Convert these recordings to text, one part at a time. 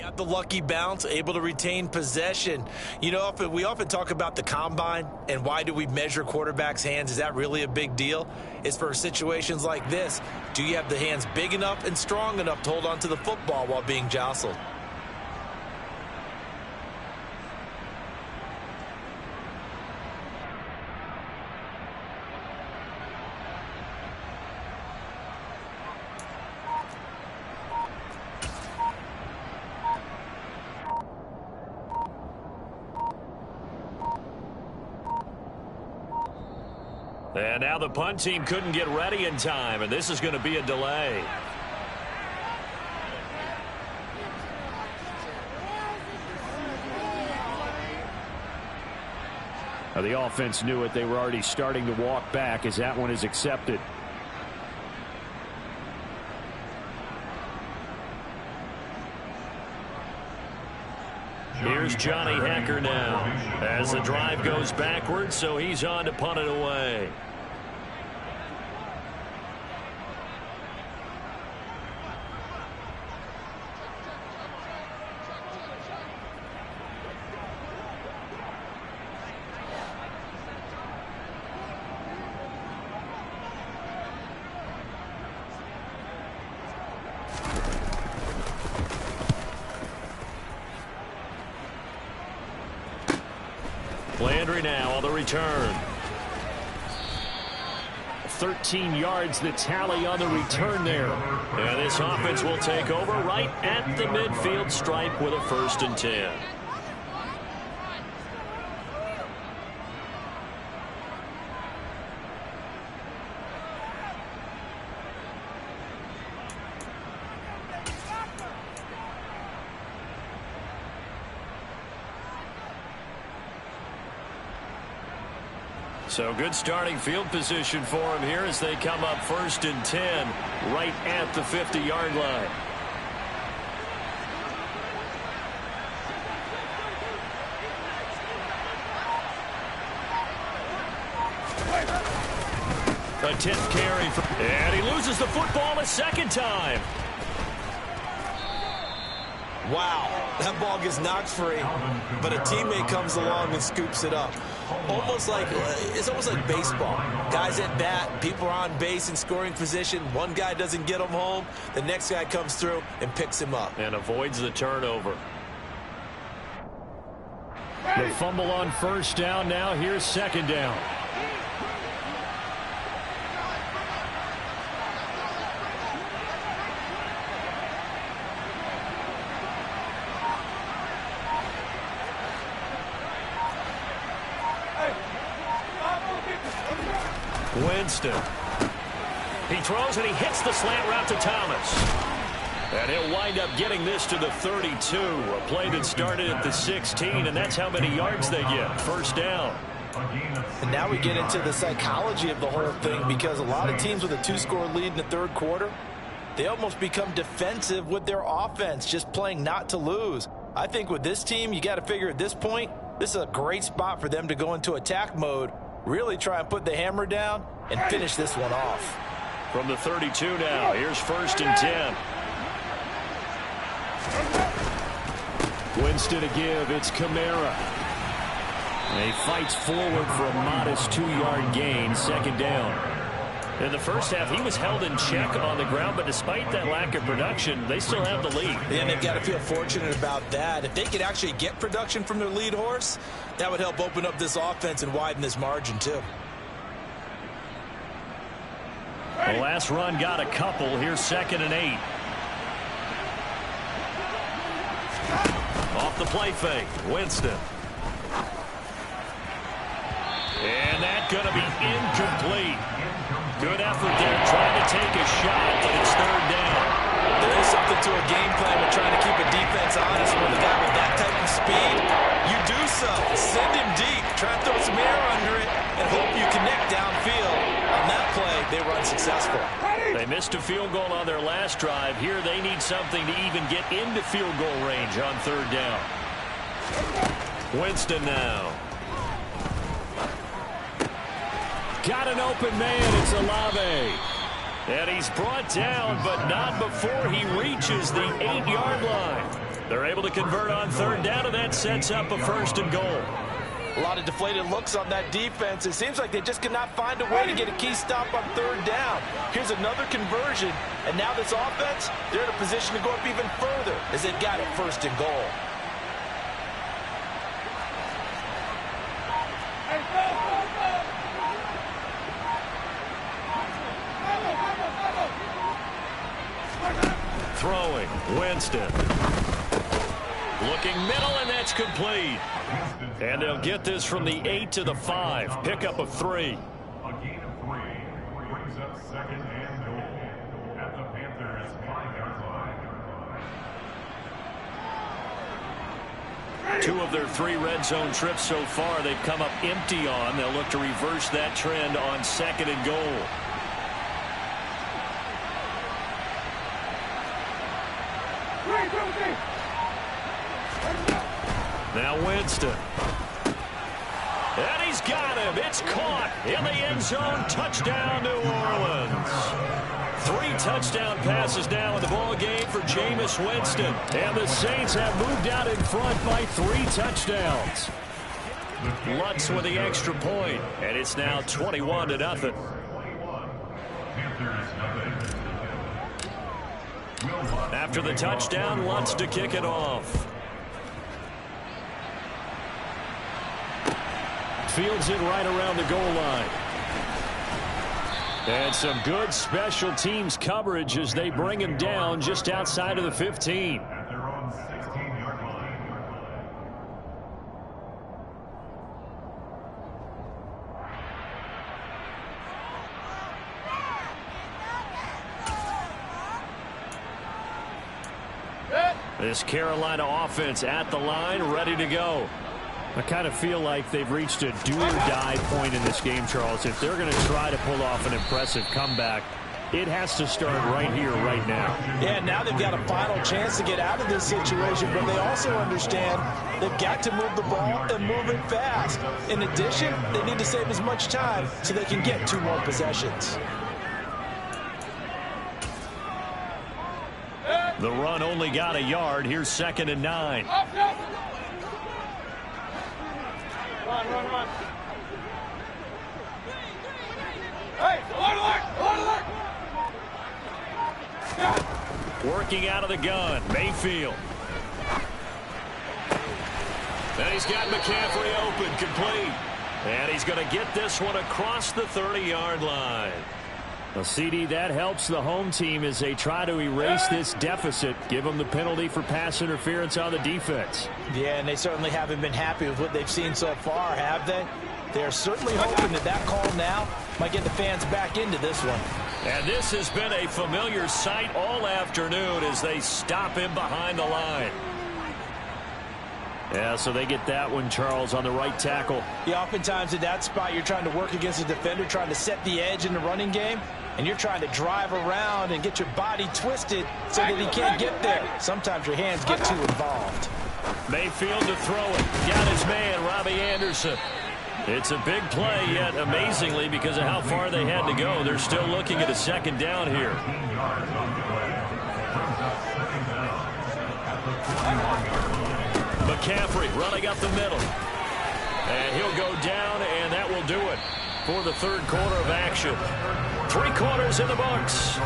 Got the lucky bounce, able to retain possession. You know, we often talk about the combine and why do we measure quarterbacks' hands. Is that really a big deal? It's for situations like this. Do you have the hands big enough and strong enough to hold on to the football while being jostled? And now the punt team couldn't get ready in time, and this is going to be a delay. Now the offense knew it. They were already starting to walk back as that one is accepted. Here's Johnny Hekker now as the drive goes backwards, so he's on to punt it away. Landry now on the return. 13 yards the tally on the return there. And this offense will take over right at the midfield stripe with a 1st and 10. So good starting field position for him here as they come up 1st and 10 right at the 50-yard line. A 10th carry, and he loses the football a 2nd time. Wow, that ball gets knocked free, but a teammate comes along and scoops it up. It's almost like baseball. Guys at bat, people are on base in scoring position. One guy doesn't get him home. The next guy comes through and picks him up. And avoids the turnover. The fumble on 1st down. Now here's 2nd down. Winston. He throws and he hits the slant route to Thomas. And he'll wind up getting this to the 32. A play that started at the 16, and that's how many yards they get. 1st down. And now we get into the psychology of the whole thing, because a lot of teams with a 2-score lead in the 3rd quarter, they almost become defensive with their offense, just playing not to lose. I think with this team, you got to figure at this point, this is a great spot for them to go into attack mode, really try and put the hammer down and finish this one off. From the 32 now, here's 1st and 10. Winston to give, it's Kamara. And he fights forward for a modest 2-yard gain, 2nd down. In the 1st half, he was held in check on the ground, but despite that lack of production, they still have the lead. And they've got to feel fortunate about that. If they could actually get production from their lead horse, that would help open up this offense and widen this margin too. The last run got a couple. Here's 2nd and 8. Off the play fake, Winston. And that's going to be incomplete. Good effort there, trying to take a shot, but it's 3rd down. There is something to a game plan with trying to keep a defense honest with a guy with that type of speed. You do so. Send him deep. Try to throw some air under it and hope you connect downfield. On that play, they were unsuccessful. They missed a field goal on their last drive. Here they need something to even get into field goal range on 3rd down. Winston now. Got an open man. It's Olave. And he's brought down, but not before he reaches the 8-yard line. They're able to convert on third down, and that sets up a 1st and goal. A lot of deflated looks on that defense. It seems like they just cannot find a way to get a key stop on third down. Here's another conversion, and now this offense, they're in a position to go up even further as they've got it 1st and goal. Throwing, Winston. Looking middle, and that's complete. And they'll get this from the 8 to the 5. Pickup of 3. A gain of 3 brings up 2nd and goal at the Panthers' 5-yard line. 2 of their 3 red zone trips so far they've come up empty on. They'll look to reverse that trend on 2nd and goal. Now Winston. And he's got him. It's caught in the end zone. Touchdown, New Orleans. 3 touchdown passes now in the ball game for Jameis Winston. And the Saints have moved out in front by 3 touchdowns. Lutz with the extra point, and it's now 21-0. After the touchdown, Lutz to kick it off. Fields it right around the goal line. And some good special teams coverage as they bring him down just outside of the 15. At their own 16-yard line. This Carolina offense at the line, ready to go. I kind of feel like they've reached a do-or-die point in this game, Charles. If they're going to try to pull off an impressive comeback, it has to start right here, right now. Yeah, now they've got a final chance to get out of this situation, but they also understand they've got to move the ball and move it fast. In addition, they need to save as much time so they can get 2 more possessions. The run only got a yard. Here's 2nd and 9. Run. Hey, alert! Working out of the gun, Mayfield. And he's got McCaffrey open, complete. And he's going to get this one across the 30-yard line. Well, CD, that helps the home team as they try to erase this deficit, give them the penalty for pass interference on the defense. Yeah, and they certainly haven't been happy with what they've seen so far, have they? They're certainly hoping that call now might get the fans back into this one. And this has been a familiar sight all afternoon as they stop him behind the line. Yeah, so they get that one, Charles, on the right tackle. Yeah, oftentimes in that spot, you're trying to work against a defender, trying to set the edge in the running game, and you're trying to drive around and get your body twisted so that he can't get there. Sometimes your hands get too involved. Mayfield to throw it. Got his man, Robbie Anderson. It's a big play, yet amazingly, because of how far they had to go, they're still looking at a 2nd down here. McCaffrey running up the middle. And he'll go down, and that will do it for the 3rd quarter of action. 3 quarters in the books.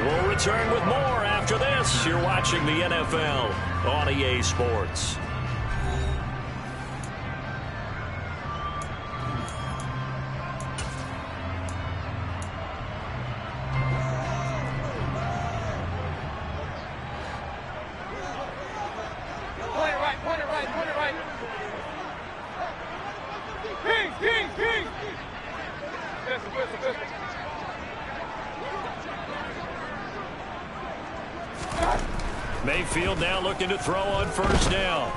We'll return with more after this. You're watching the NFL on EA Sports. Mayfield now looking to throw on 1st down.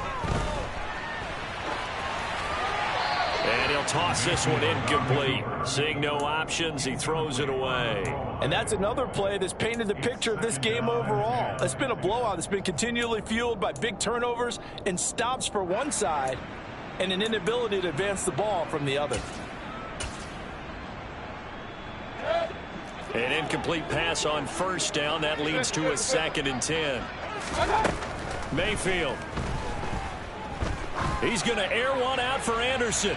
And he'll toss this one incomplete. Seeing no options, he throws it away. And that's another play that's painted the picture of this game overall. It's been a blowout that's been continually fueled by big turnovers and stops for one side and an inability to advance the ball from the other. An incomplete pass on 1st down. That leads to a 2nd and 10. Mayfield. He's going to air one out for Anderson.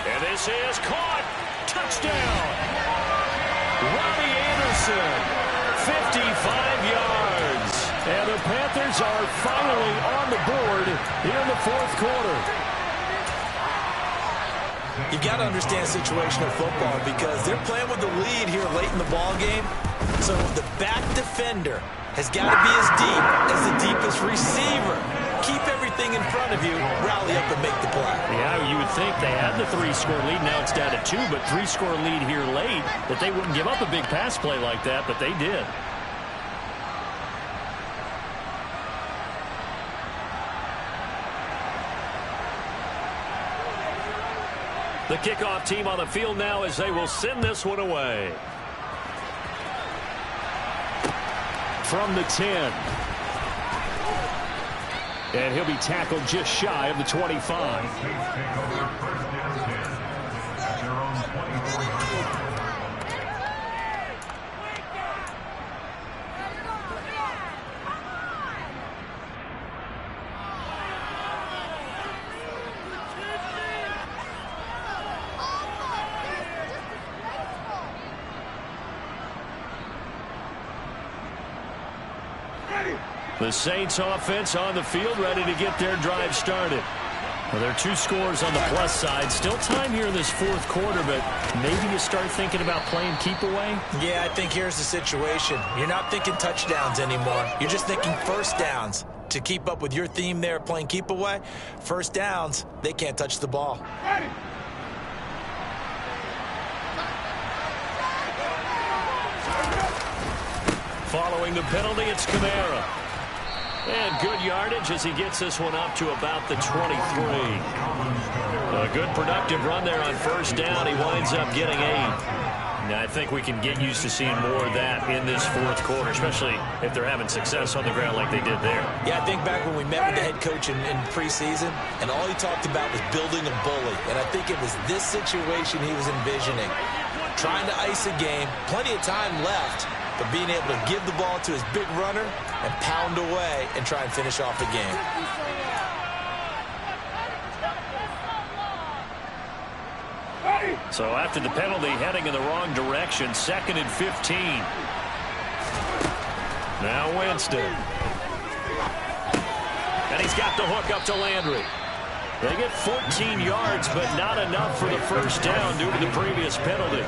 And this is caught. Touchdown. Robbie Anderson, 55 yards. And the Panthers are finally on the board here in the fourth quarter. You've got to understand situational football because they're playing with the lead here late in the ball game. So the back defender has got to be as deep as the deepest receiver. Keep everything in front of you, rally up and make the play. Yeah, you would think they had the 3-score lead. Now it's down to 2, but 3-score lead here late, that they wouldn't give up a big pass play like that, but they did. The kickoff team on the field now as they will send this one away. From the 10. And he'll be tackled just shy of the 25. The Saints offense on the field, ready to get their drive started. Well, there are 2 scores on the plus side. Still time here in this fourth quarter, but maybe you start thinking about playing keep away? Yeah, I think here's the situation. You're not thinking touchdowns anymore. You're just thinking first downs. To keep up with your theme there, playing keep away, first downs, they can't touch the ball. Following the penalty, it's Kamara. And good yardage as he gets this one up to about the 23. A good productive run there on first down. He winds up getting 8. Now, I think we can get used to seeing more of that in this fourth quarter, especially if they're having success on the ground like they did there. Yeah, I think back when we met with the head coach in preseason, and all he talked about was building a bully. And I think it was this situation he was envisioning. Trying to ice a game, plenty of time left, but being able to give the ball to his big runner and pound away and try and finish off the game. So after the penalty, heading in the wrong direction, 2nd and 15. Now Winston. And he's got the hook up to Landry. They get 14 yards, but not enough for the first down due to the previous penalty.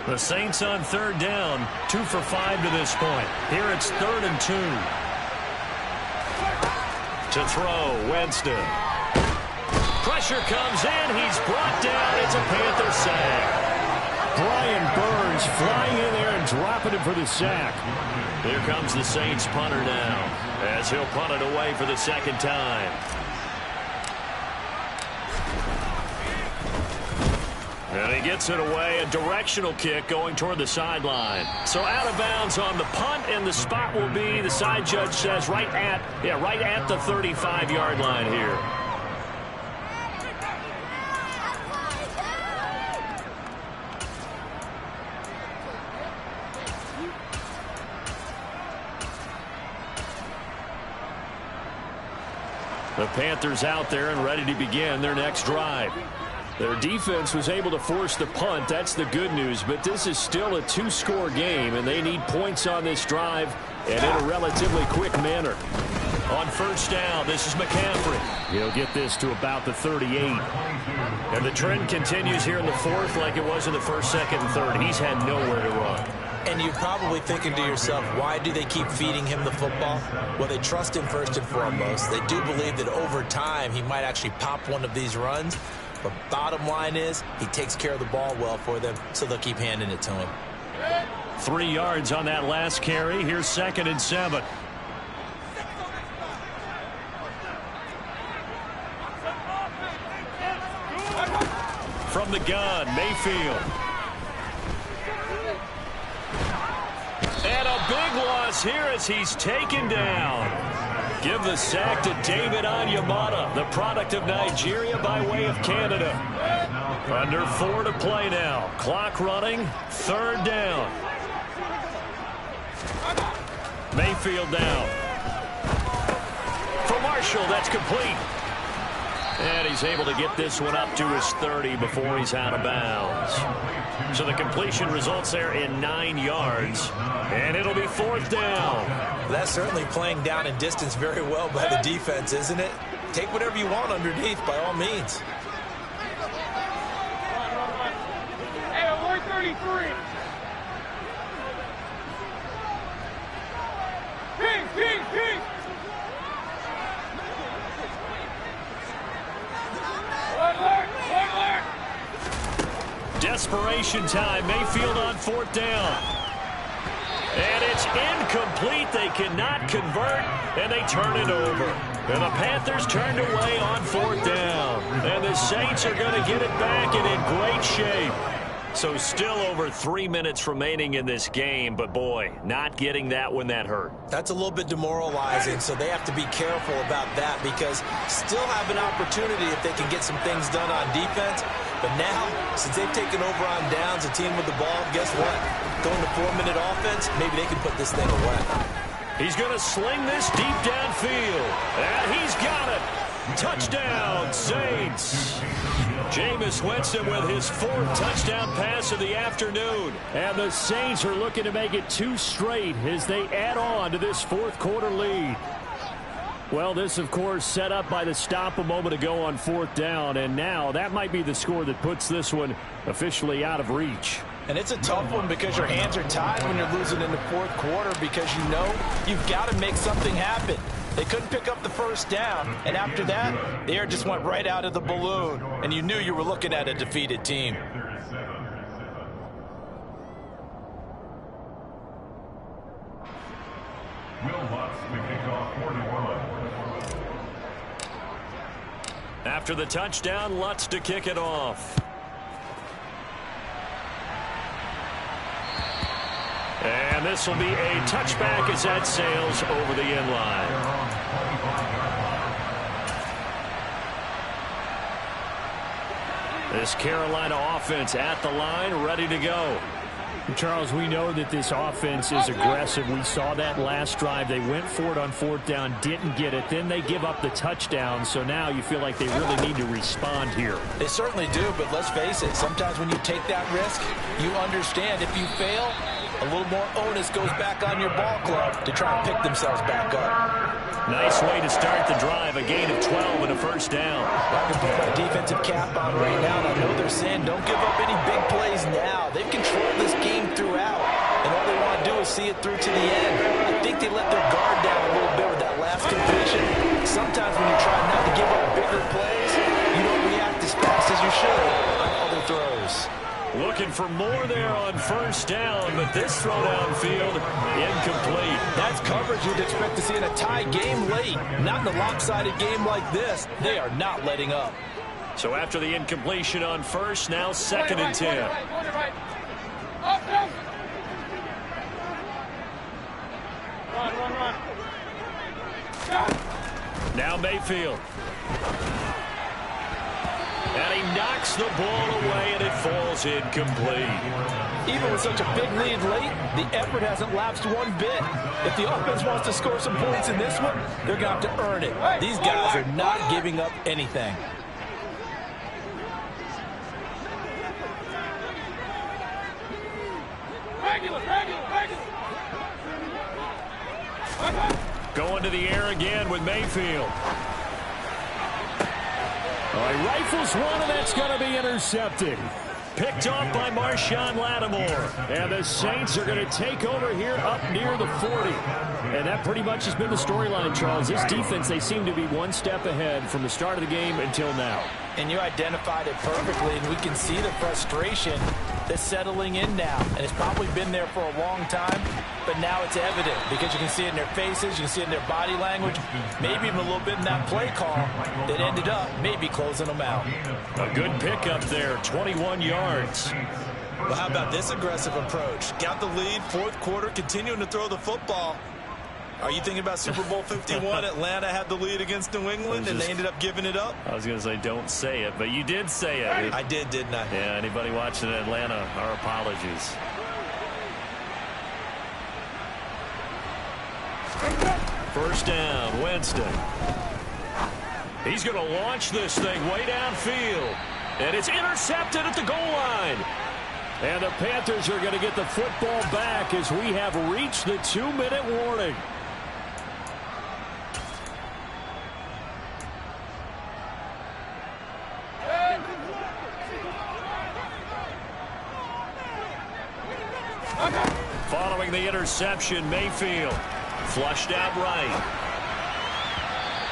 The Saints on 3rd down, 2 for 5 to this point. Here it's 3rd and 2. To throw, Winston. Pressure comes in. He's brought down. It's a Panther sack. Brian Burns flying in there and dropping it for the sack. Here comes the Saints punter now as he'll punt it away for the 2nd time. And he gets it away, a directional kick going toward the sideline. So out of bounds on the punt, and the spot will be, the side judge says, right at the 35-yard line here. The Panthers out there and ready to begin their next drive. Their defense was able to force the punt. That's the good news. But this is still a 2-score game, and they need points on this drive and in a relatively quick manner. On first down, this is McCaffrey. He'll get this to about the 38. And the trend continues here in the fourth like it was in the first, second, and third. He's had nowhere to run. And you're probably thinking to yourself, why do they keep feeding him the football? Well, they trust him first and foremost. They do believe that over time he might actually pop one of these runs. But bottom line is, he takes care of the ball well for them, so they'll keep handing it to him. 3 yards on that last carry. Here's 2nd and 7. From the gun, Mayfield. And And a big loss here as he's taken down. Give the sack to David Onyemata, the product of Nigeria by way of Canada. Under 4 to play now. Clock running. Third down. Mayfield down. For Marshall, that's complete. And he's able to get this one up to his 30 before he's out of bounds. So the completion results there in 9 yards. And it'll be fourth down. That's certainly playing down in distance very well by the defense, isn't it? Take whatever you want underneath by all means. Hey, 133. Ping, ping, ping. One alert. Desperation time. Mayfield on fourth down. And it's incomplete. They cannot convert, and they turn it over. And the Panthers turned away on fourth down. And the Saints are going to get it back and in great shape. So still over 3 minutes remaining in this game, but boy, not getting that when that hurt. That's a little bit demoralizing, so they have to be careful about that because still have an opportunity if they can get some things done on defense. But now, since they've taken over on downs, a team with the ball, guess what? Going to 4-minute offense, maybe they can put this thing away. He's going to sling this deep downfield, and he's got it. Touchdown, Saints. Jameis Winston with his 4th touchdown pass of the afternoon. And the Saints are looking to make it 2 straight as they add on to this fourth quarter lead. Well, this, of course, set up by the stop a moment ago on fourth down. And now that might be the score that puts this one officially out of reach. And it's a tough one because your hands are tied when you're losing in the fourth quarter because you know you've got to make something happen. They couldn't pick up the first down, and after that, the air just went right out of the balloon, and you knew you were looking at a defeated team. Will Lutz to kick off for New Orleans. After the touchdown, Lutz to kick it off. And this will be a touchback as that sails over the end line. This Carolina offense at the line, ready to go. Charles, we know that this offense is aggressive. We saw that last drive. They went for it on fourth down, didn't get it. Then they give up the touchdown. So now you feel like they really need to respond here. They certainly do, but let's face it. Sometimes when you take that risk, you understand if you fail, a little more onus goes back on your ball club to try and pick themselves back up. Nice way to start the drive. A gain of 12 and a first down. I can put my defensive cap on right now, and I know they're saying don't give up any big plays now. They've controlled this game throughout, and all they want to do is see it through to the end. I think they let their guard down a little bit with that last completion. Sometimes when you try not to give up bigger plays, you don't react as fast as you should on other throws. Looking for more there on first down, but this throw downfield incomplete. That's coverage you'd expect to see in a tie game late. Not in a lopsided game like this. They are not letting up. So after the incompletion on first, now 2nd and 10. Run. Now Mayfield. And he knocks the ball away, and it falls incomplete. Even with such a big lead late, the effort hasn't lapsed one bit. If the offense wants to score some points in this one, they're going to have to earn it. These guys are not giving up anything. Going to the air again with Mayfield. He rifles one, and that's going to be intercepted. Picked off by Marshawn Lattimore. And the Saints are going to take over here up near the 40. And that pretty much has been the storyline, Charles. This defense, they seem to be one step ahead from the start of the game until now. And you identified it perfectly, and we can see the frustration that's settling in now. And it's probably been there for a long time, but now it's evident because you can see it in their faces, you can see it in their body language, maybe even a little bit in that play call that ended up maybe closing them out. A good pickup there, 21 yards. Well, how about this aggressive approach? Got the lead, fourth quarter, continuing to throw the football. Are you thinking about Super Bowl 51? Atlanta had the lead against New England, and they ended up giving it up? I was going to say don't say it, but you did say it. I did, didn't I? Yeah, anybody watching Atlanta, our apologies. First down, Winston. He's going to launch this thing way downfield. And it's intercepted at the goal line. And the Panthers are going to get the football back as we have reached the 2-minute warning. Following the interception, Mayfield flushed out right.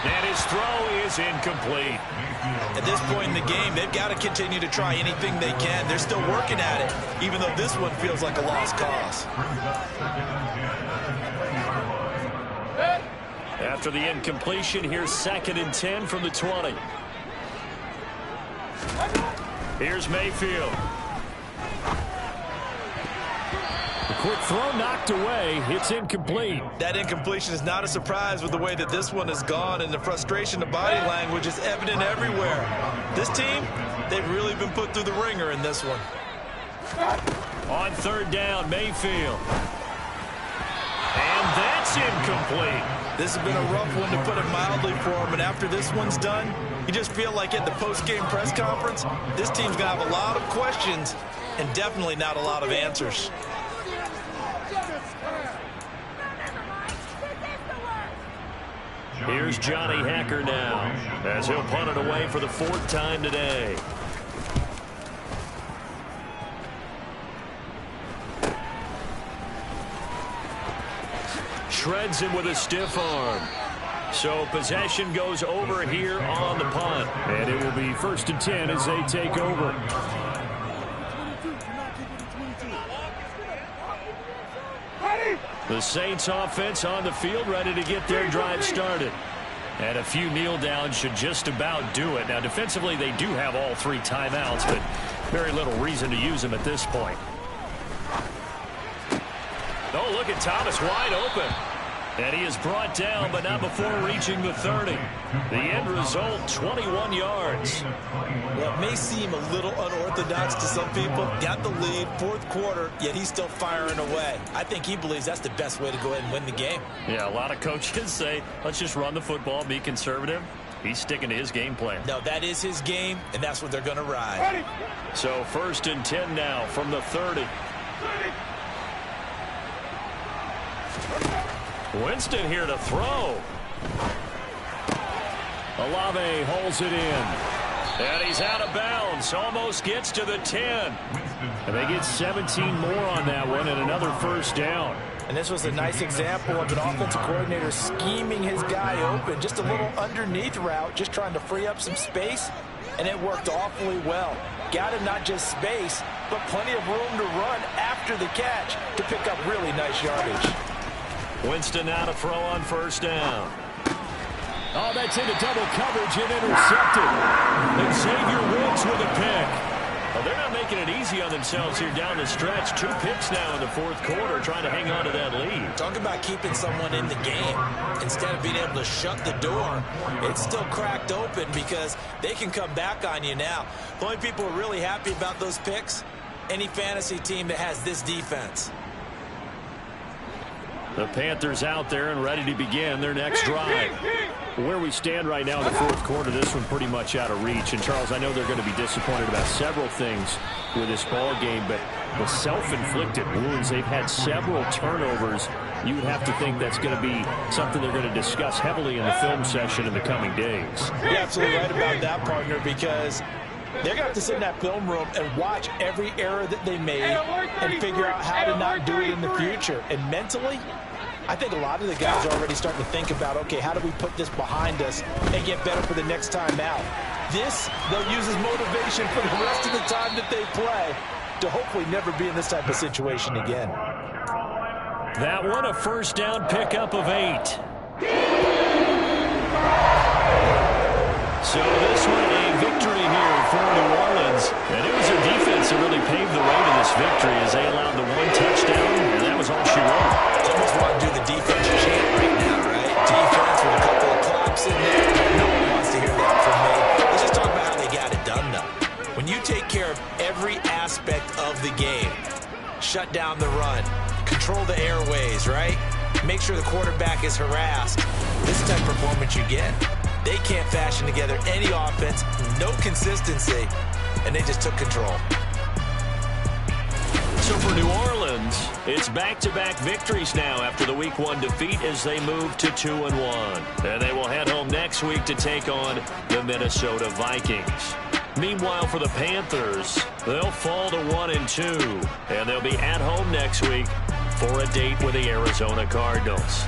And his throw is incomplete. At this point in the game, they've got to continue to try anything they can. They're still working at it, even though this one feels like a lost cause. After the incompletion, here's 2nd and 10 from the 20. Here's Mayfield. A quick throw knocked away. It's incomplete. That incompletion is not a surprise with the way that this one has gone, and the frustration, the body language is evident everywhere. This team, they've really been put through the ringer in this one. On 3rd down, Mayfield. And that's incomplete. This has been a rough one, to put it mildly, for him, and after this one's done, you just feel like at the post-game press conference, this team's going to have a lot of questions and definitely not a lot of answers. Here's Johnny Hacker now, as he'll punt it away for the 4th time today. Shreds him with a stiff arm. So possession goes over here on the punt. And it will be 1st and 10 as they take over. The Saints offense on the field, ready to get their drive started. And a few kneel downs should just about do it. Now, defensively, they do have all 3 timeouts, but very little reason to use them at this point. Oh, look at Thomas wide open. And he is brought down, but not before reaching the 30. The end result, 21 yards. Well, it may seem a little unorthodox to some people. Got the lead, 4th quarter, yet he's still firing away. I think he believes that's the best way to go ahead and win the game. Yeah, a lot of coaches say, let's just run the football, be conservative. He's sticking to his game plan. No, that is his game, and that's what they're going to ride. So 1st and 10 now from the 30. Winston here to throw. Olave holds it in. And he's out of bounds. Almost gets to the 10. And they get 17 more on that one and another 1st down. And this was a nice example of an offensive coordinator scheming his guy open. Just a little underneath route, just trying to free up some space. And it worked awfully well. Got him not just space, but plenty of room to run after the catch to pick up really nice yardage. Winston now to throw on 1st down. Oh, that's into double coverage and intercepted. And Xavier Woods with a pick. Well, they're not making it easy on themselves here down the stretch. 2 picks now in the 4th quarter, trying to hang on to that lead. Talk about keeping someone in the game. Instead of being able to shut the door, it's still cracked open because they can come back on you now. The only people who are really happy about those picks, any fantasy team that has this defense. The Panthers out there and ready to begin their next drive. Where we stand right now in the 4th quarter, this one pretty much out of reach. And, Charles, I know they're going to be disappointed about several things with this ball game, but the self-inflicted wounds, they've had several turnovers. You would have to think that's going to be something they're going to discuss heavily in the film session in the coming days. You're absolutely right about that, partner, because they're going to have to sit in that film room and watch every error that they made and figure out how to not do it in the future. And mentally, I think a lot of the guys are already starting to think about, okay, how do we put this behind us and get better for the next time out? This, they'll use as motivation for the rest of the time that they play to hopefully never be in this type of situation again. That one, a 1st down pickup of 8. So this one, a victory here for New Orleans. And it was a defense that really really paved the way to this victory as they allowed the one touchdown, and that was all she wrote. Almost want to do the defense chant right now, right? Defense with a couple of claps in there. No one wants to hear that from me. Let's just talk about how they got it done, though. When you take care of every aspect of the game, shut down the run, control the airways, right? Make sure the quarterback is harassed. This type of performance you get. They can't fashion together any offense, no consistency, and they just took control. So for New Orleans, it's back-to-back victories now after the Week 1 defeat as they move to 2-1. And they will head home next week to take on the Minnesota Vikings. Meanwhile, for the Panthers, they'll fall to 1-2, and they'll be at home next week for a date with the Arizona Cardinals.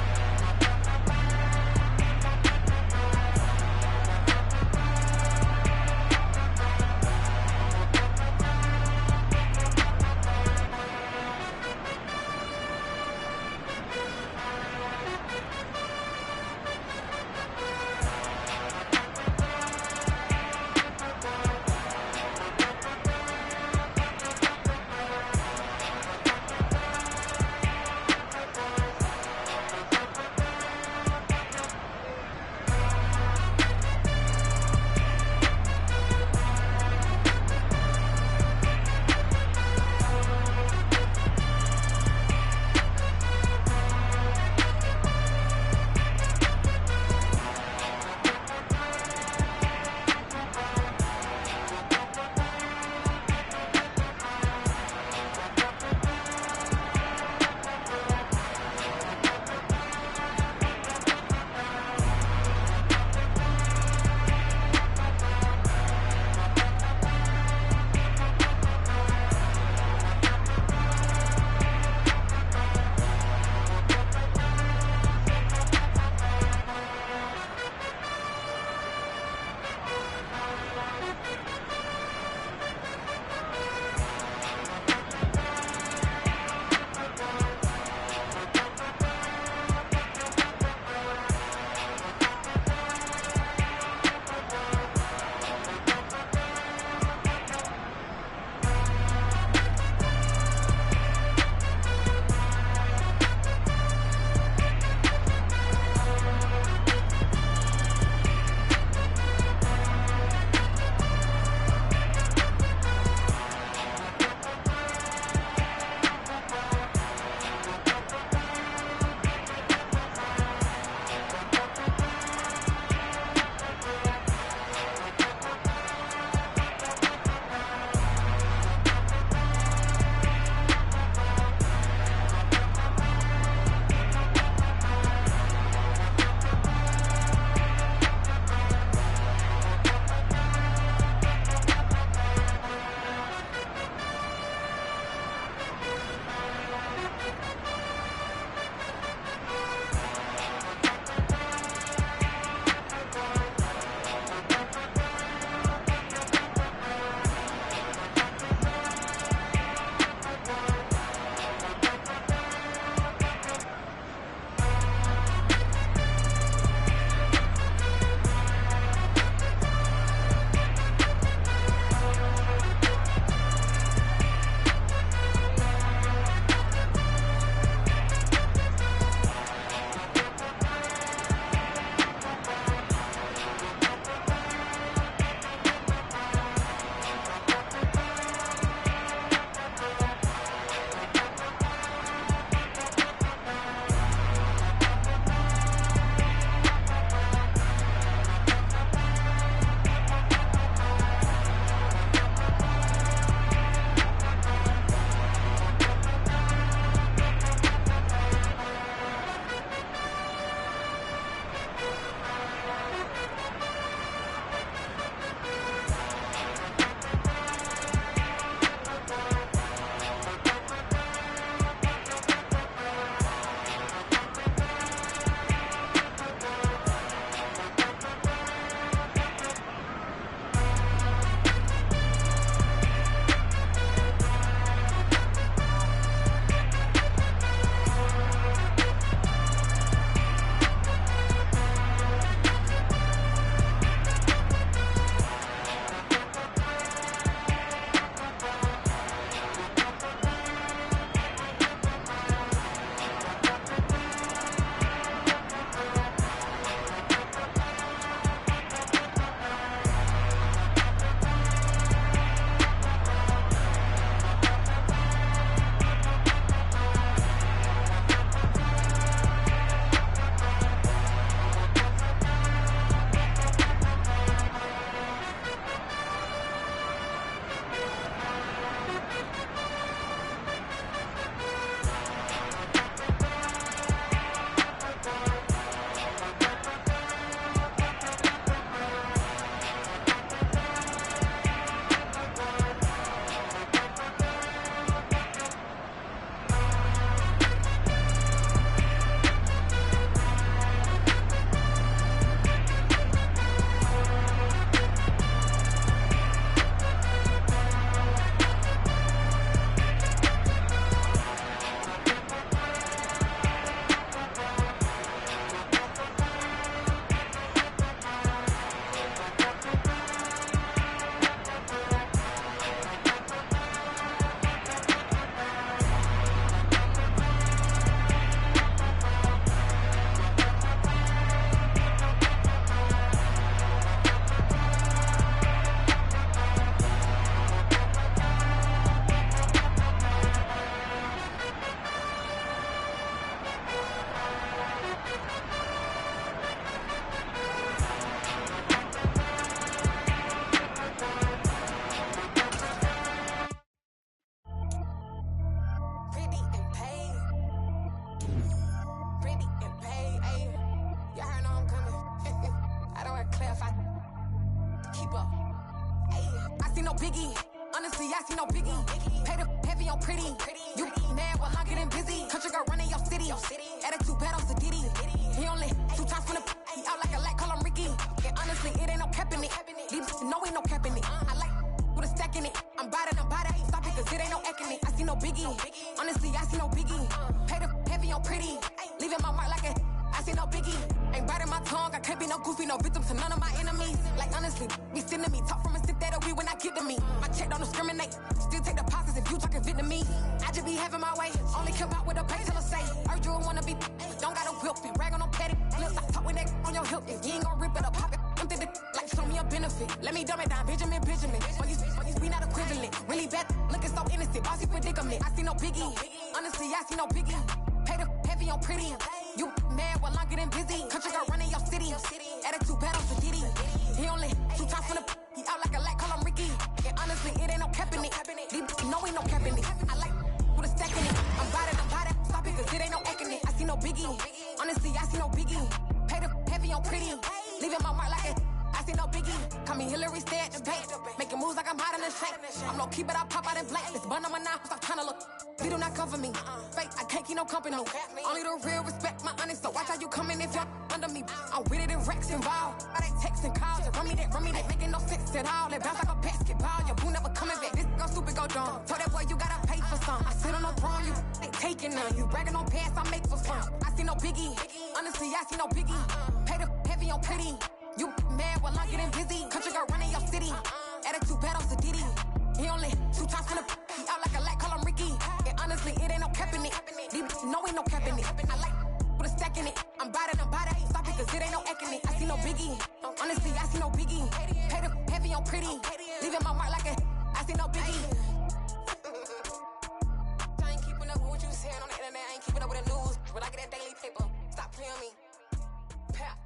no biggie. Honestly, I see no biggie. Pay the heavy on pretty. You mad while I'm getting busy. Country girl running your city. Attitude bad on Sadiddy. He only 2 times from the he out like a light, call him Ricky. And honestly, it ain't no cap in it. Leave no ain't no cap in it. I like with a stack in it. I'm bad, ain't stop it, cause it ain't no eck in it. I see no biggie. Honestly, I see no biggie. Pay the heavy on pretty. Leaving my mark like a I see no biggie. Ain't biting my tongue. I can't be no goofy, no victim to none of my enemies. Like honestly, be sending me talk from a sip that we when I get to me. My check don't discriminate. Still take deposits if you talking Vietnamese. I just be having my way. Only come out with a pay till I say. Urge you wanna be. Don't gotta whip it. Brag on no petty. Look like talk with that on your hip. If you ain't gon' rip it up, pop it. Empty the like show me a benefit. Let me dumb it down, Benjamin. For you we not equivalent. Really bad, looking so innocent. Bossy predicament. I see no biggie. Honestly, I see no biggie. Pay the heavy on pretty. You mad while I'm getting busy. Country girl running your city. Attitude bad on Sadiddy. He only 2 times from the he out like a light, call him Ricky. And honestly, it ain't no cap in it. No ain't no cap in it. I like with a stack in it. I'm bad, stop it, cause it ain't no eck in it. I see no biggie. Honestly, I see no biggie. Pay the heavy on pretty. Leaving my mark like it. I see no biggie. Call me Hillary, stay at the bank. Making moves like I'm hot in the shake. I'm low key, but I pop out in blank. This bun on my knife, stop trying to look. They do not cover me. Fake, I can't keep no company. Only the real respect my honest. So watch how you coming if you're under me. I'm with it and Rex involved. All they texting calls. Run me that making no sense at all. They bounce like a basketball. Your boo never coming back. This go stupid, go dumb. Told that boy you gotta pay for some. I sit on the throne, you ain't taking none. You bragging on past, I make for fun. I see no biggie. Honestly, I see no biggie. Pay the heavy on pretty. You mad while I'm getting busy. Country girl running your city. Attitude bad on Sadiddy. He only 2 times from the he out like a light, call him Ricky. And honestly, it ain't no cap in it. No ain't no cap in it. I like with a stack in it. I'm bad, ain't stop it, cause it ain't no eck in it. I see no biggie. Honestly, I see no biggie. Pay the heavy on pretty. Leaving my mark like a I see no biggie. I ain't keeping up with what you saying on the internet. I ain't keeping up with the news. But I get that daily paper. Stop playing me. Pap.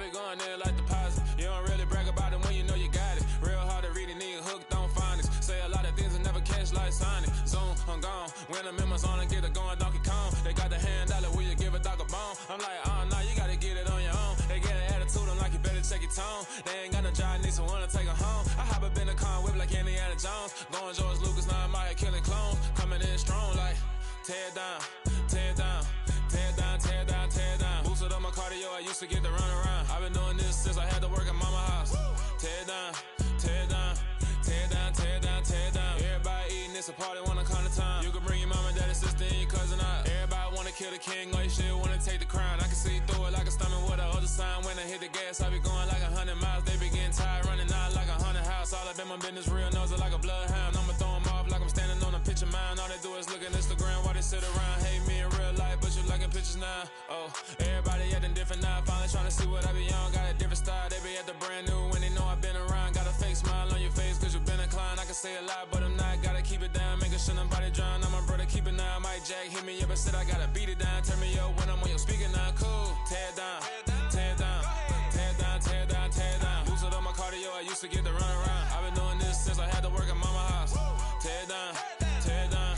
Going in like deposit. You don't really brag about it when you know you got it. Real hard to read a nigga hooked on phonics. Say a lot of things and never catch like Sonic. Zoom, I'm gone. When I'm in my zone and get it going Donkey Kong. They got the hand dollar, will you give a dog a bone? I'm like, oh no, you gotta get it on your own. They get an attitude, I'm like, you better check your tone. They ain't got no job, need someone to take her home. I hop up in the car, whip like Indiana Jones. Going George Lucas, now I'm out here killing clones. Coming in strong like, tear down, tear down. Tear down, tear down, tear down. Boosted up my cardio, I used to get to run around. I've been doing this since I had to work at mama house. Tear down, tear down, tear down, tear down, tear down. Everybody eating, it's a party, wanna come to time. You can bring your mama, daddy, sister, and your cousin out. Everybody wanna kill the king, or you shit wanna take the crown. I can see through it like a stomach with a other sign. When I hit the gas, I be going like 100 miles. They be getting tired, running out like 100 house. All up in my business, real nose like a bloodhound. I'ma throw them off like I'm standing on a picture mine. All they do is look at Instagram while they sit around. Hate me in real life, but you liking pictures now. Oh, everybody acting different now. Finally trying to see what I be on. Got a different style, they be at the brand new when they know I've been around. Got a fake smile on your face cause you been inclined. I can say a lot, but I'm not. Gotta keep it down, making sure nobody drown. I'm my brother, keep it now. Mike Jack hit me up and said I gotta beat it down. Turn me up when I'm on your speaker now. Cool, tear down, tear down, tear down, tear down, tear down. Boosted up my cardio, I used to get to run around. I've been doing this since I had to work at mama house. Tear down, tear down,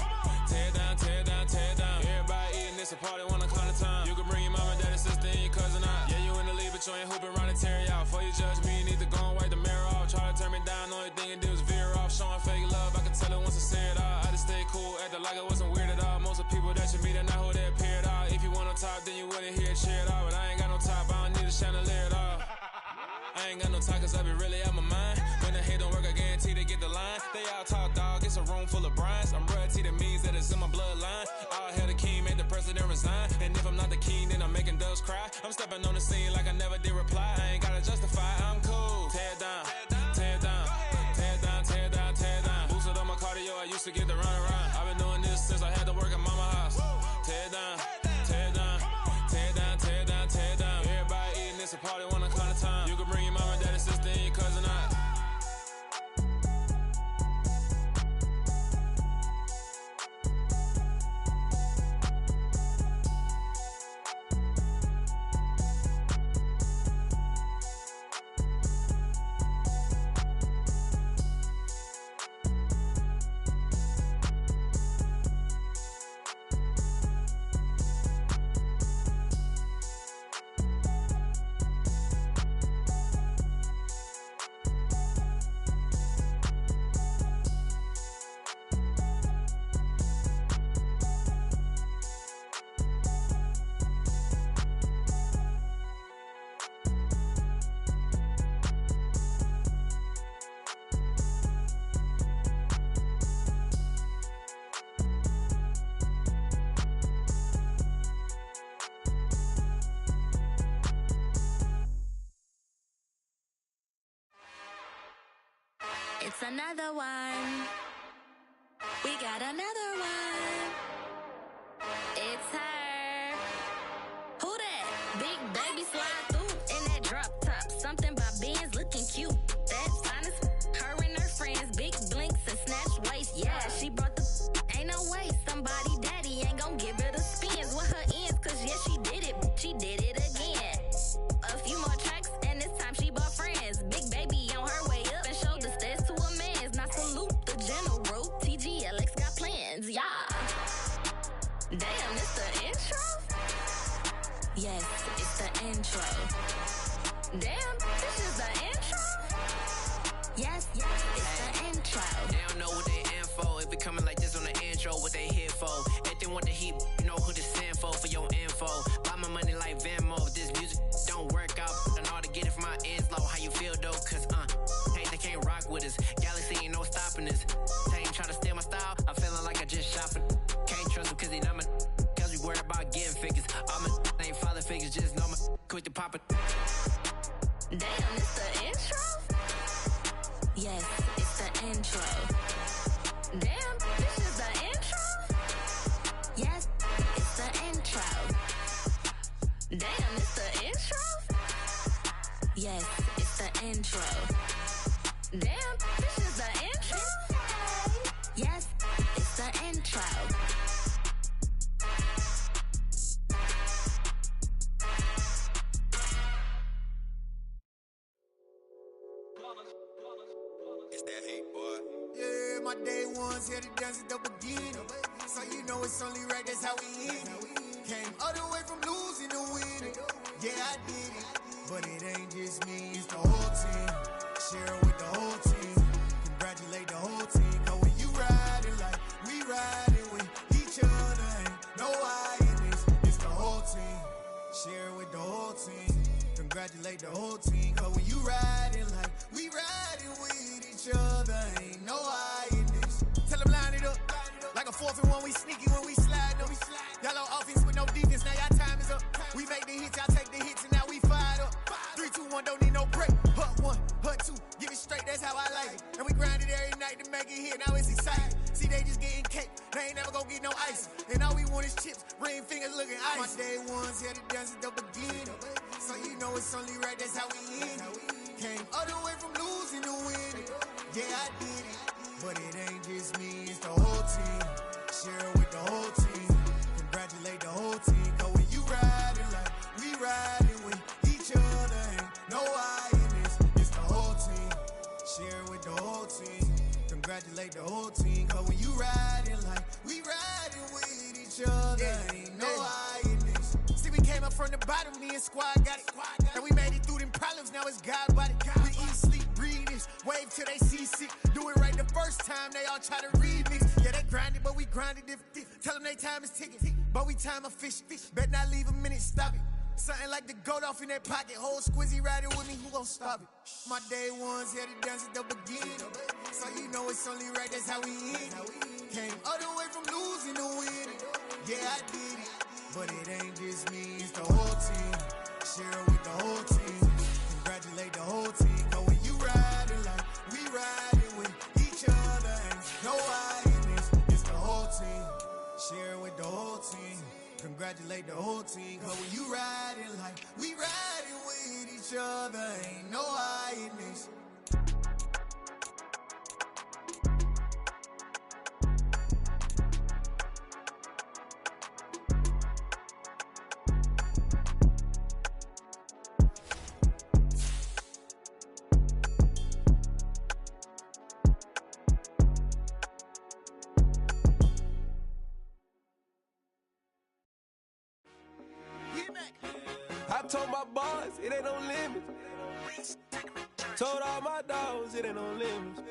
tear down, tear down, tear down. Everybody eating, it's a party, wanna come to time. You can bring your mama, daddy, sister, and your cousin out. Yeah, you in the lead, but you ain't hooping around and tear you out. Before you judge me, you need to go and wipe the mirror off. Try to turn me down, only thing you do is veer off. Showing fake love, I can tell it once I say it all. I just stay cool, acting like it wasn't weird at all. Most of the people that you meet are not who they appear at all. If you want on top, then you wouldn't hear it cheer at all. But I ain't got no top, I don't need a chandelier at all. I ain't got no time cause I be really out my mind. When the hate don't work, I guarantee they get the line. They all talk dog, it's a room full of brinds. I'm royalty, that means that it's in my bloodline. All hell the king, made the president resign. And if I'm not the king, then I'm making doves cry. I'm stepping on the scene like I never did reply. I ain't gotta justify, I'm cool. Tear down, tear down, tear down, tear down, tear down. Boosted up my cardio, I used to get to run around. I've been doing this since I had to work at mama house. Tear down, tear down, tear down, tear down, tear down. Everybody eating, it's a party, wanna come to time. You can bring your mama, daddy, sister, and your cousin out. It's another one. We got another one. It's her. Who that? Big baby slide through in that drop top. Something by Benz looking cute. That's fine as her and her friends. Big blinks and snatch waist. Yeah, she brought the ain't no way. Somebody daddy ain't gon' give her the spins with her ends. Cause yeah, she did it. She did it again. A few more tracks and this time she bought friends. Big baby on her way up and showed the stairs to a man's. Now salute the general. TGLX got plans. Yeah. Damn, it's the intro? Yes, it's the intro. Damn, this is the intro? Yes, it's the intro. They don't know what they in for. If it coming like this on the intro, what they here for? If they want the heat, you know who to send for your info. Buy my money like Venmo. If this music don't work out, and all to get it from my ends low. How you feel though? Cause hey, they can't rock with us. Galaxy ain't no stopping this. They ain't trying to steal my style. I'm feeling like I just shopping. Can't trust them cause they not my. Cause we worried about getting figures. All my ain't father figures, just know my quick to pop it. Damn, it's the intro? Yes, it's the intro. Damn, this is the intro? Yes, it's the intro. Damn, it's the intro? Yes, it's the intro. Damn, this is the intro? Yes, it's the intro. It's that hate, boy. Yeah, my day ones here to dance at the beginning. So you know it's only right, that's how we end it. Came all the way from losing to winning. Yeah, I did it. But it ain't just me, it's the whole team. Share it with the whole team. Congratulate the whole team. Cause when you riding like we riding with each other, ain't no I in this. It's the whole team. Share it with the whole team. Congratulate the whole team. Cause when you riding like we riding with each other, ain't no I in this. Tell them line it up. Like a 4th and 1, we sneaky when we slide them. Y'all on offense with no defense, now y'all time is up. We make the hits, y'all take the hits, and now we fired up. 3, 2, 1, don't need no break. Hut 1, hut 2, give it straight, that's how I like it. And we grind it every night to make it hit, now it's exciting. See, they just getting cake, they ain't never gonna get no ice. And all we want is chips, ring fingers looking ice. My day ones here to dance at the beginning. So you know it's only right, that's how we end it. Came all the way from losing to winning. Yeah, I did it. But it ain't just me, it's the whole team. Share it with the whole team. Congratulate the whole team. Cause when you riding like we riding with each other, ain't no I in this. It's the whole team. Share it with the whole team. Congratulate the whole team. Cause when you riding like we riding with each other, ain't no I in this. See, we came up from the bottom, me and squad got it. And we made it through them problems, now it's God body. We eat, sleep, breathe this. Wave till they see sick. Do it right the first time, they all try to remix. Yeah, they grinded, but we grinded different. Tell them they time is ticking, but we time a fish. Bet not leave a minute, stop it. Something like the goat off in their pocket. Whole squizzy riding with me, who gon' stop it? My day ones here to dance at the beginning. So you know it's only right, that's how we end it. Came all the way from losing to winning. Yeah, I did it. But it ain't just me, it's the whole team. Share it with the whole team. Congratulate the whole team. Cause when you riding like we riding with each other, ain't no I in this. It's the whole team. Share it with the whole team. Congratulate the whole team. Cause when you riding like we riding with each other, ain't no I in this. I told my boys it ain't no limits. Told all my dogs it ain't no limits.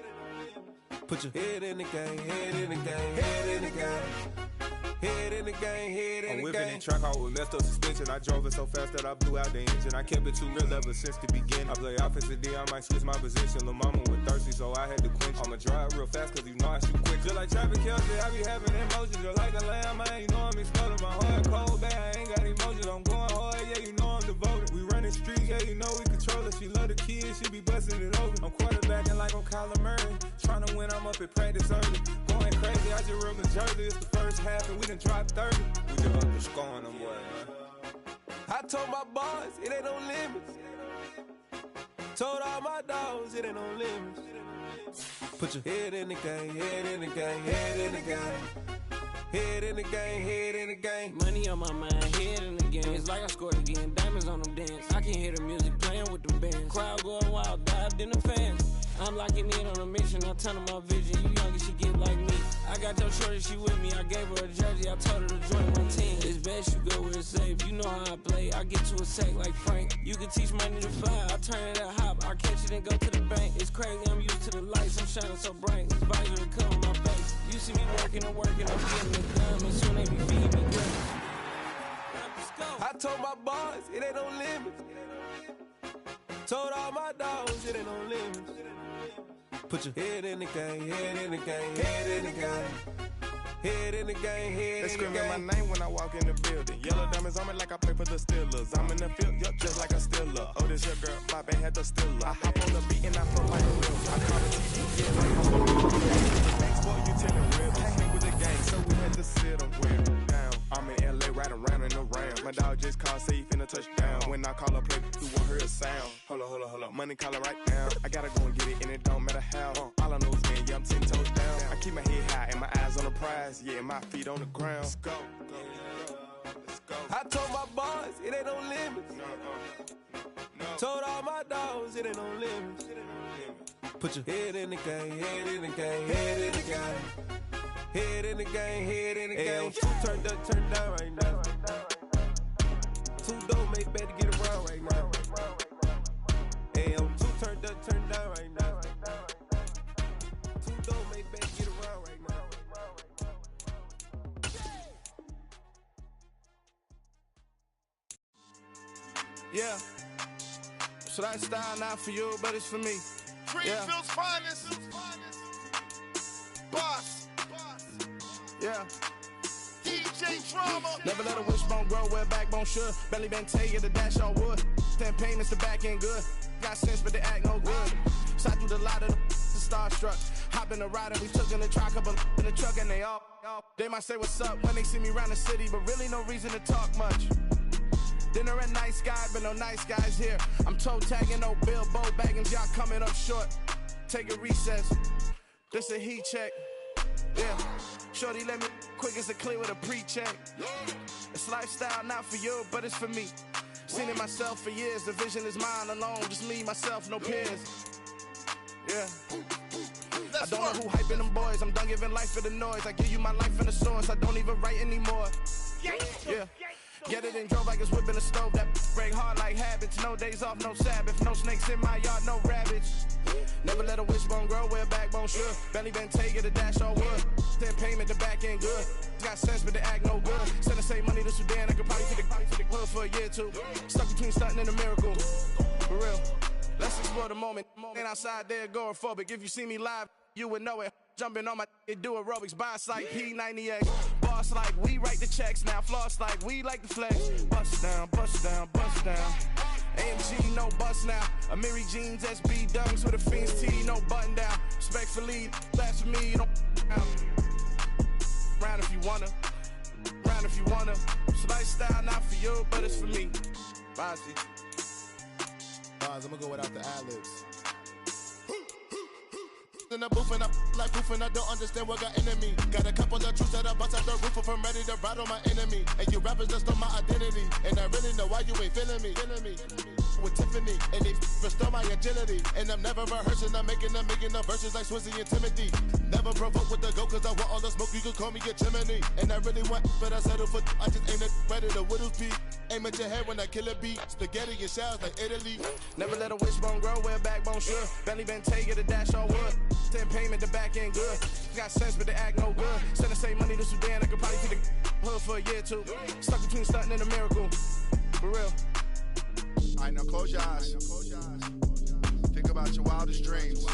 Put your head in the game, head in the game, head in the game. Head in the game, head in the game. I'm whipping in track out with messed up suspension. I drove it so fast that I blew out the engine. I kept it too real ever since the beginning. I play offensive D, I might switch my position. Lil' mama was thirsty, so I had to quench. I'ma drive real fast, cause you know I shoot quick. Just like Travis Kelce, I be having emotions. Just like the lamb, man, you know I'm exploding. My heart cold, bad, I ain't got emotions. I'm going hard, yeah, you know I'm devoted. We running streets, yeah, you know we control her. She love the kids, she be busting it over. I'm quarterbacking like I'm Kyler Murray. Trying to win, I'm up at practice early. Going crazy, I just rode the jersey. It's the first half and we done dropped 30. We just up the scoring them, boy, man. I told my boys, it ain't no limits. Told all my dogs, it ain't no limits. Put your head in the game, head in the game, head in the game. Head in the game, head in the game. Money on my mind, head in the game. It's like I scored again, diamonds on them dance. I can hear the music playing with them bands. Crowd going wild, dived in the fans. I'm locking in on a mission, I turn on my vision. You young and she get like me. I got your shorty, she with me. I gave her a jersey, I told her to join my team. It's best you go where it's safe. You know how I play, I get to a sack like Frank. You can teach money to fly, I turn it at hop. I catch it and go to the bank. It's crazy, I'm used to the lights, I'm shining so bright. This visor to cover my face. You see me working and working, I'm getting it done. And soon they be feeding me great. I told my boys, it ain't no limits. Told all my dogs, it ain't no limits. Put your head in the game, head in the game, head in the game. Head in the game, head in the game. They screaming my name when I walk in the building. Yellow diamonds on me like I play for the Steelers. I'm in the field, yup, just like a Steeler. Oh, this your girl, my band had the Steeler. I hop on the beat and I flow like a real. I call it TV, yeah, like I'm on the thanks for you telling real. Can't hang with the gang, so we had to sit them well down. I'm in LA, riding around in the round. My dog just called, say he finna touchdown. When I call a play, you won't hear a sound. Hold up, money calling right now. I gotta go and get it, and it don't matter how. All I know is, man, yeah, I'm 10 toes down. I keep my head high and my eyes on the prize. Yeah, my feet on the ground. Let's go. Let's go. I told my boys, it ain't no limits. Told all my dogs, it ain't no limits. Put your head in the game, head in the game, head in the game. Head in the game, head in the game. Two turned up, turned down right now. Two dope make better get around right now. Hey, I'm two turned up, turned down right now. Two dope make better get around right now. Yeah. So that style not for you, but it's for me. Greenfield's finest. Boss. Yeah. DJ Drama. Never let a wishbone grow where backbone should. Belly been taking the dash on wood. 10 payments, the back end good. Got sense, but they act no good. Side through the lot of the starstruck. Hop in the ride and we took in the truck, couple in the truck and they all. They might say what's up when they see me around the city, but really no reason to talk much. Dinner at Nice Guy, but no nice guys here. I'm toe tagging, no Bilbo Baggins, y'all coming up short. Take a recess. This a heat check. Yeah. Shorty let me quick as a clear with a pre-check. It's lifestyle not for you, but it's for me. Seen it myself for years. The vision is mine alone. Just me, myself, no peers. Yeah. I don't know who hyping them boys. I'm done giving life for the noise. I give you my life in the source. I don't even write anymore. Yeah. Get it and drove like it's whipping a stove. That break hard like habits. No days off, no Sabbath. No snakes in my yard, no rabbits. Never let a wishbone grow where backbone should. Belly been taking the dash on wood. 10 payment, the back end good. Got sense, but they act no good. Send the same money to Sudan. I could probably take the hood for a year or two. Stuck between stunting and a miracle. For real. Let's explore the moment. Ain't outside there agoraphobic. If you see me live, you would know it. Jumping on my do aerobics. Boss like P90X. Boss like we write the checks now. Floss like we like the flex. Bust down, bust down, bust down. AMG, no bust now. Amiri jeans, SB dunks with a Fiends tee, no button down. Respectfully, that's for me, you don't round if you wanna. Round if you wanna. It's lifestyle not for you, but it's for me. Bossy. Bars, I'm gonna go without the ad-libs. In the booth and I like proof and I don't understand what got into me. Got a couple of truths that I bust out the roof if I'm ready to ride on my enemy. And you rappers just stole my identity. And I really know why you ain't feeling me. With Tiffany, and they restore my agility. And I'm never rehearsing, I'm making the verses like Swizzy and Timothy. Never provoke with the go, cause I want all the smoke, you can call me a chimney. And I really want, but I settle for, I just ain't ready to Whittles beat. Aim at your head when I kill a beat. Spaghetti and shells like Italy. Never let a wishbone grow where backbone should. Belly been taking the dash on wood. 10 payment, the back end good. Got sense, but they act no good. Send the same money to Sudan, I could probably take the hood for a year or two. Stuck between stunting and a miracle. For real. Alright, now close your eyes. Think about your wildest dreams.